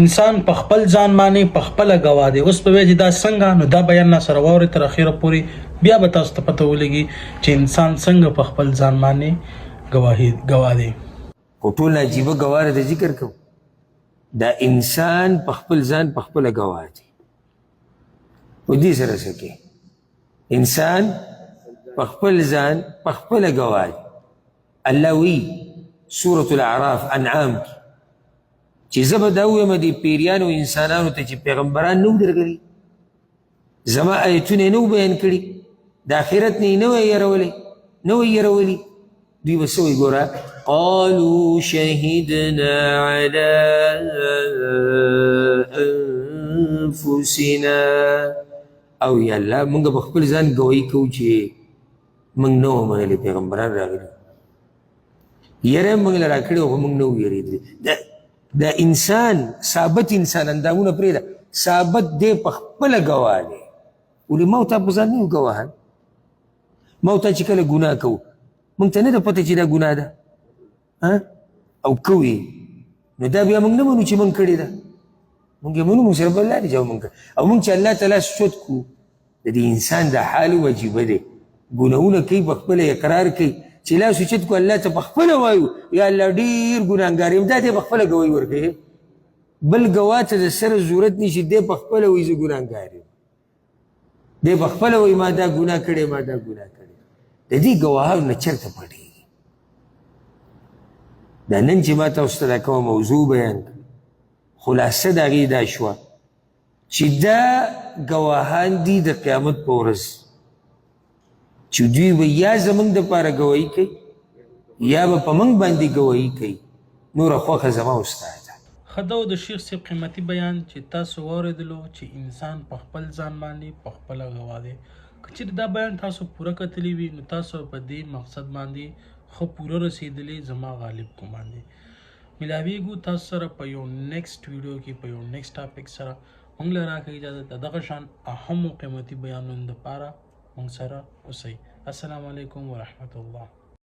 انسان په خپل ځان باندې په خپله ګواه دی. اوس به وایي چې دا څنګه؟ نو دا بیان نه سره واورئ تر اخره پورې، بیا به تاسو ته پته ولګي چې انسان څنګه په خپل ځان باندې ګواه دی. خو ټول عجیبه ګواه د ذکر کوو، دا انسان په خپل ځان په خپله ګواه دی. په دې سره څه کوي؟ انسان په خپل ځان په خپله ګواه دی. الله وی سورة الاعراف انعام کی چې زه به دا ووایم دې پیریانو انسانانو ته چې پیغمبران نه و درغلي، زما ایتونه یې نه و بیان کړي، د آخرت نه یې نه وی یېرولي، دوی به څه وایي ګوره، قالوا شهدنا على انفسنا، او یا الله موږ به خپل ځان ګواهي کوو چې موږ نه وو منلي پیغمبران راغلي، یره موږ له راکړي خو موږ نه وو یېرېدلي. دا انسان ثابت انسان اندامونه پرېږده، ثابت دی په خپله ګواه دی. ولې ما او تا په ځان نه یو ګواهان؟ ما او تا چې کله ګناه کوو موږ ته نه ده پته چې دا ګناه ده او کوو یې، نو دا بیا موږ نه منو چې موږ کړې ده، موږ یې منو، موږ سره بل لارې جواب موږ او موږ چې الله تعالی سود کړو. د دې انسان دا حال عجیبه دی، ګناهونه کوي په خپله اقرار کوي چې لاس اوچت کړو الله ته په خپله وایو یا الله ډېر ګناهګار یم، دا دی په خپله ګواهي ورکوي، بل ګواه ته د سره ضرورت نشي، دی په خپله وایي زه ګناهګار یم، دی په خپله وایي ما دا ګناه کړی ما دا ګناه کړی. د دې ګواهانو نه چېرته پټېږي؟ دا نن چې ما تاسو ته دا کومه موضوع بیان کړه، خلاصه د هغې دا شوه چې دا ګواهان دي د قیامت په ورځ چې دوی به یا زموږ دپاره ګواهي کوي یا به په موږ باندې ګواهي کوي. نوره خوښه زما او ستا ده. ښه دا و د شیخ صاحب قیمتي بیان چې تاسو واورېدلو چې انسان په خپل ځان باندې په خپله ګواه دی. که چېرې دا بیان تاسو پوره کتلی وي نو تاسو په دې مقصد باندې ښه پوره رسېدلي زما غالب ګمان دی. ملاویږو تاسو سره په یو نیکسټ ویډیو کې په یو نیکسټ ټاپک سره. موږ له راکړه اجازه د دغه شان اهمو قیمتي بیانونو دپاره موږ سره اوسئ. السلام علیکم ورحمة الله.